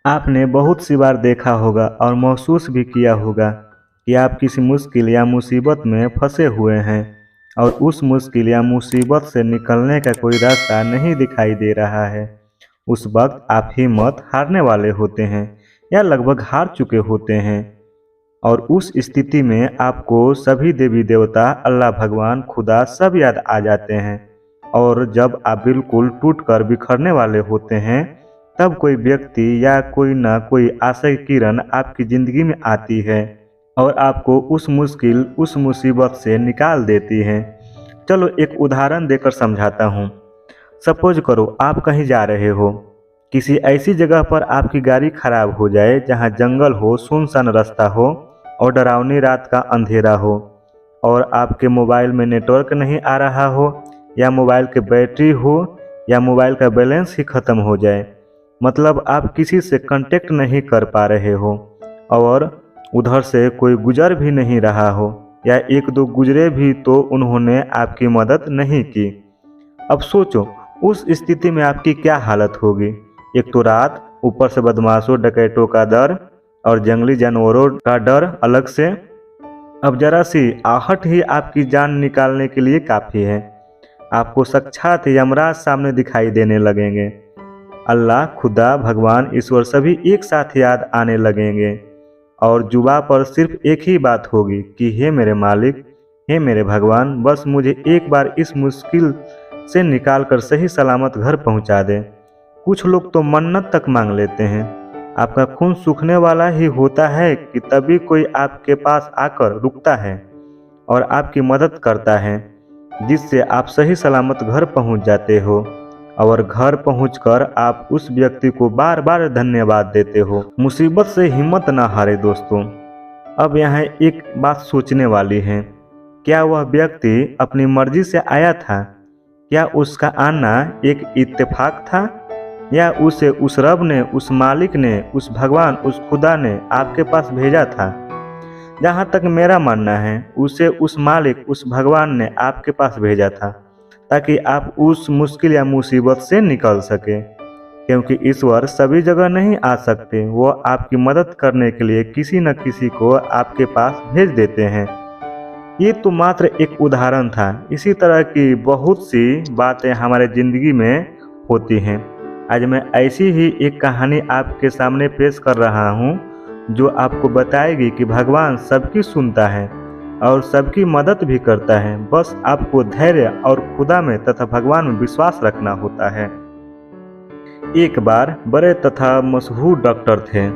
आपने बहुत सी बार देखा होगा और महसूस भी किया होगा कि आप किसी मुश्किल या मुसीबत में फंसे हुए हैं और उस मुश्किल या मुसीबत से निकलने का कोई रास्ता नहीं दिखाई दे रहा है। उस वक्त आप हिम्मत हारने वाले होते हैं या लगभग हार चुके होते हैं और उस स्थिति में आपको सभी देवी देवता, अल्लाह, भगवान, खुदा सब याद आ जाते हैं। और जब आप बिल्कुल टूटकर बिखरने वाले होते हैं, तब कोई व्यक्ति या कोई ना कोई आशा की किरण आपकी ज़िंदगी में आती है और आपको उस मुश्किल, उस मुसीबत से निकाल देती है। चलो एक उदाहरण देकर समझाता हूँ। सपोज करो आप कहीं जा रहे हो, किसी ऐसी जगह पर आपकी गाड़ी खराब हो जाए जहाँ जंगल हो, सुनसान रास्ता हो और डरावनी रात का अंधेरा हो और आपके मोबाइल में नेटवर्क नहीं आ रहा हो या मोबाइल की बैटरी हो या मोबाइल का बैलेंस ही ख़त्म हो जाए। मतलब आप किसी से कांटेक्ट नहीं कर पा रहे हो और उधर से कोई गुजर भी नहीं रहा हो या एक दो गुजरे भी तो उन्होंने आपकी मदद नहीं की। अब सोचो उस स्थिति में आपकी क्या हालत होगी। एक तो रात, ऊपर से बदमाशों, डकैतों का डर और जंगली जानवरों का डर अलग से। अब जरा सी आहट ही आपकी जान निकालने के लिए काफ़ी है। आपको साक्षात यमराज सामने दिखाई देने लगेंगे। अल्लाह, खुदा, भगवान, ईश्वर सभी एक साथ याद आने लगेंगे और जुबा पर सिर्फ एक ही बात होगी कि हे मेरे मालिक, हे मेरे भगवान, बस मुझे एक बार इस मुश्किल से निकाल कर सही सलामत घर पहुंचा दे। कुछ लोग तो मन्नत तक मांग लेते हैं। आपका खून सूखने वाला ही होता है कि तभी कोई आपके पास आकर रुकता है और आपकी मदद करता है, जिससे आप सही सलामत घर पहुंच जाते हो और घर पहुंचकर आप उस व्यक्ति को बार बार धन्यवाद देते हो। मुसीबत से हिम्मत ना हारे दोस्तों। अब यहाँ एक बात सोचने वाली है, क्या वह व्यक्ति अपनी मर्जी से आया था? क्या उसका आना एक इत्तेफाक था या उसे उस रब ने, उस मालिक ने, उस भगवान, उस खुदा ने आपके पास भेजा था? जहाँ तक मेरा मानना है, उसे उस मालिक, उस भगवान ने आपके पास भेजा था ताकि आप उस मुश्किल या मुसीबत से निकल सके। क्योंकि ईश्वर सभी जगह नहीं आ सकते, वो आपकी मदद करने के लिए किसी न किसी को आपके पास भेज देते हैं। ये तो मात्र एक उदाहरण था। इसी तरह की बहुत सी बातें हमारे ज़िंदगी में होती हैं। आज मैं ऐसी ही एक कहानी आपके सामने पेश कर रहा हूँ जो आपको बताएगी कि भगवान सबकी सुनता है और सबकी मदद भी करता है। बस आपको धैर्य और खुदा में तथा भगवान में विश्वास रखना होता है। एक बार बड़े तथा मशहूर डॉक्टर थे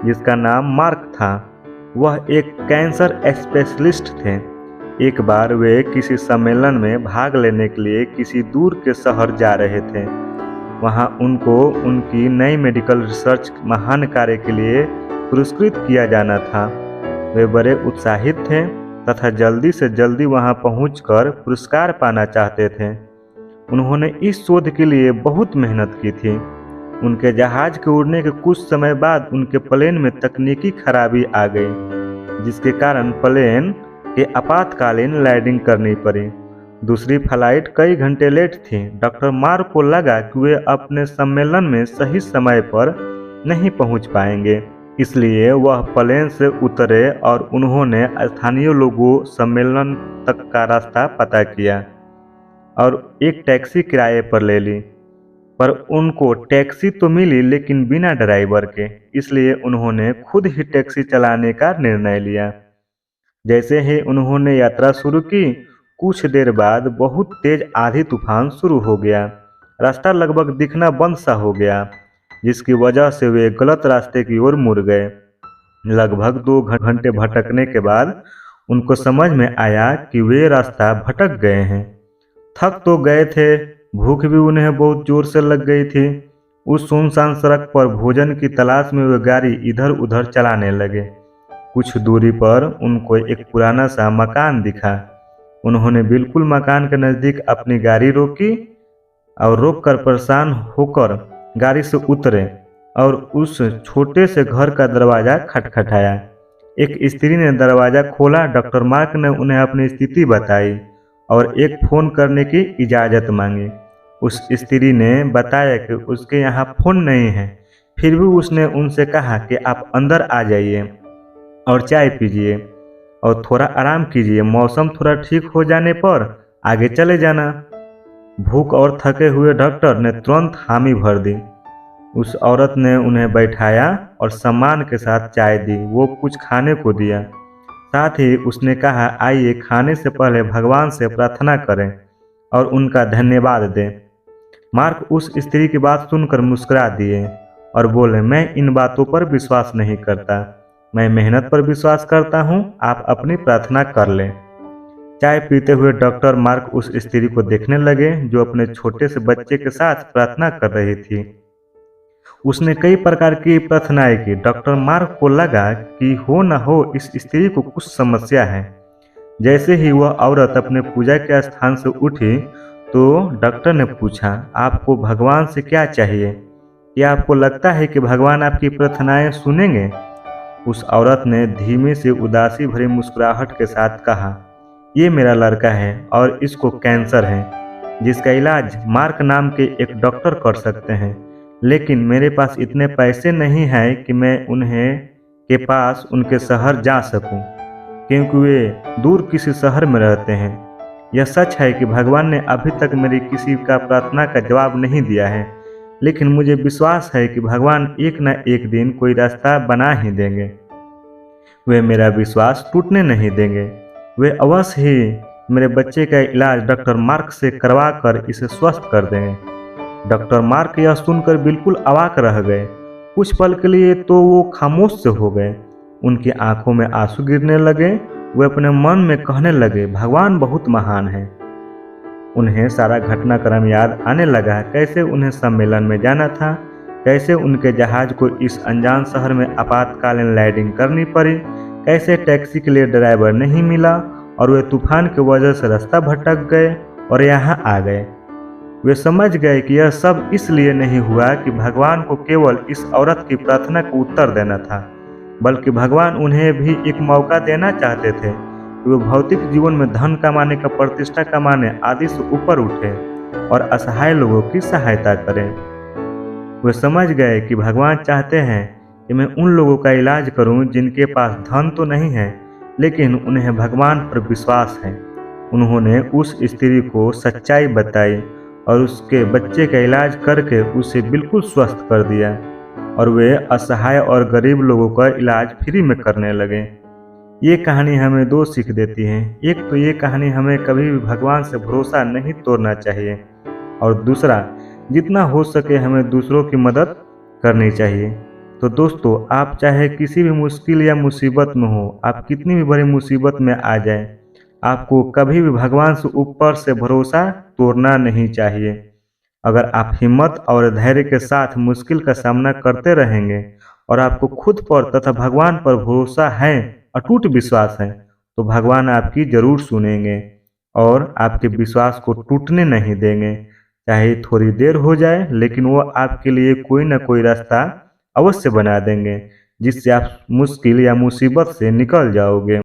जिसका नाम मार्क था। वह एक कैंसर स्पेशलिस्ट थे। एक बार वे किसी सम्मेलन में भाग लेने के लिए किसी दूर के शहर जा रहे थे। वहां उनको उनकी नई मेडिकल रिसर्च महान कार्य के लिए पुरस्कृत किया जाना था। वे बड़े उत्साहित थे तथा जल्दी से जल्दी वहां पहुंचकर पुरस्कार पाना चाहते थे। उन्होंने इस शोध के लिए बहुत मेहनत की थी। उनके जहाज के उड़ने के कुछ समय बाद उनके प्लेन में तकनीकी खराबी आ गई, जिसके कारण प्लेन के आपातकालीन लैंडिंग करनी पड़ी। दूसरी फ्लाइट कई घंटे लेट थी। डॉक्टर मार्क को लगा कि वे अपने सम्मेलन में सही समय पर नहीं पहुंच पाएंगे, इसलिए वह प्लेन से उतरे और उन्होंने स्थानीय लोगों सम्मेलन तक का रास्ता पता किया और एक टैक्सी किराए पर ले ली। पर उनको टैक्सी तो मिली लेकिन बिना ड्राइवर के, इसलिए उन्होंने खुद ही टैक्सी चलाने का निर्णय लिया। जैसे ही उन्होंने यात्रा शुरू की, कुछ देर बाद बहुत तेज आंधी तूफान शुरू हो गया। रास्ता लगभग दिखना बंद सा हो गया, जिसकी वजह से वे गलत रास्ते की ओर मुड़ गए। लगभग 2 घंटे भटकने के बाद उनको समझ में आया कि वे रास्ता भटक गए हैं। थक तो गए थे, भूख भी उन्हें बहुत जोर से लग गई थी। उस सुनसान सड़क पर भोजन की तलाश में वे गाड़ी इधर उधर चलाने लगे। कुछ दूरी पर उनको एक पुराना सा मकान दिखा। उन्होंने बिल्कुल मकान के नज़दीक अपनी गाड़ी रोकी और रोककर परेशान होकर गाड़ी से उतरे और उस छोटे से घर का दरवाज़ा खटखटाया। एक स्त्री ने दरवाज़ा खोला। डॉक्टर मार्क ने उन्हें अपनी स्थिति बताई और एक फ़ोन करने की इजाज़त मांगी। उस स्त्री ने बताया कि उसके यहाँ फ़ोन नहीं है, फिर भी उसने उनसे कहा कि आप अंदर आ जाइए और चाय पीजिए और थोड़ा आराम कीजिए, मौसम थोड़ा ठीक हो जाने पर आगे चले जाना। भूख और थके हुए डॉक्टर ने तुरंत हामी भर दी। उस औरत ने उन्हें बैठाया और सम्मान के साथ चाय दी, वो कुछ खाने को दिया। साथ ही उसने कहा, आइए खाने से पहले भगवान से प्रार्थना करें और उनका धन्यवाद दें। मार्क उस स्त्री की बात सुनकर मुस्कुरा दिए और बोले, मैं इन बातों पर विश्वास नहीं करता, मैं मेहनत पर विश्वास करता हूँ, आप अपनी प्रार्थना कर लें। चाय पीते हुए डॉक्टर मार्क उस स्त्री को देखने लगे जो अपने छोटे से बच्चे के साथ प्रार्थना कर रही थी। उसने कई प्रकार की प्रार्थनाएं की। डॉक्टर मार्क को लगा कि हो न हो इस स्त्री को कुछ समस्या है। जैसे ही वह औरत अपने पूजा के स्थान से उठी तो डॉक्टर ने पूछा, आपको भगवान से क्या चाहिए? क्या आपको लगता है कि भगवान आपकी प्रार्थनाएं सुनेंगे? उस औरत ने धीमे से उदासी भरी मुस्कुराहट के साथ कहा, ये मेरा लड़का है और इसको कैंसर है, जिसका इलाज मार्क नाम के एक डॉक्टर कर सकते हैं, लेकिन मेरे पास इतने पैसे नहीं हैं कि मैं उन्हें के पास उनके शहर जा सकूं, क्योंकि वे दूर किसी शहर में रहते हैं। यह सच है कि भगवान ने अभी तक मेरी किसी का प्रार्थना का जवाब नहीं दिया है, लेकिन मुझे विश्वास है कि भगवान एक न एक दिन कोई रास्ता बना ही देंगे। वे मेरा विश्वास टूटने नहीं देंगे। वे अवश्य ही मेरे बच्चे का इलाज डॉक्टर मार्क से करवा कर इसे स्वस्थ कर देंगे। डॉक्टर मार्क यह सुनकर बिल्कुल अवाक रह गए। कुछ पल के लिए तो वो खामोश से हो गए। उनकी आंखों में आंसू गिरने लगे। वे अपने मन में कहने लगे, भगवान बहुत महान है। उन्हें सारा घटनाक्रम याद आने लगा, कैसे उन्हें सम्मेलन में जाना था, कैसे उनके जहाज को इस अनजान शहर में आपातकालीन लैंडिंग करनी पड़ी, कैसे टैक्सी के लिए ड्राइवर नहीं मिला और वे तूफान की वजह से रास्ता भटक गए और यहाँ आ गए। वे समझ गए कि यह सब इसलिए नहीं हुआ कि भगवान को केवल इस औरत की प्रार्थना को उत्तर देना था, बल्कि भगवान उन्हें भी एक मौका देना चाहते थे कि वे भौतिक जीवन में धन कमाने का, प्रतिष्ठा कमाने आदि से ऊपर उठे और असहाय लोगों की सहायता करें। वे समझ गए कि भगवान चाहते हैं कि मैं उन लोगों का इलाज करूं जिनके पास धन तो नहीं है, लेकिन उन्हें भगवान पर विश्वास है। उन्होंने उस स्त्री को सच्चाई बताई और उसके बच्चे का इलाज करके उसे बिल्कुल स्वस्थ कर दिया और वे असहाय और गरीब लोगों का इलाज फ्री में करने लगे। ये कहानी हमें दो सीख देती है। एक तो ये कहानी हमें कभी भी भगवान से भरोसा नहीं तोड़ना चाहिए और दूसरा, जितना हो सके हमें दूसरों की मदद करनी चाहिए। तो दोस्तों, आप चाहे किसी भी मुश्किल या मुसीबत में हो, आप कितनी भी बड़ी मुसीबत में आ जाए, आपको कभी भी भगवान से ऊपर से भरोसा तोड़ना नहीं चाहिए। अगर आप हिम्मत और धैर्य के साथ मुश्किल का सामना करते रहेंगे और आपको खुद पर तथा भगवान पर भरोसा है, अटूट विश्वास है, तो भगवान आपकी जरूर सुनेंगे और आपके विश्वास को टूटने नहीं देंगे। चाहे थोड़ी देर हो जाए, लेकिन वो आपके लिए कोई ना कोई रास्ता अवश्य बना देंगे, जिससे आप मुश्किल या मुसीबत से निकल जाओगे।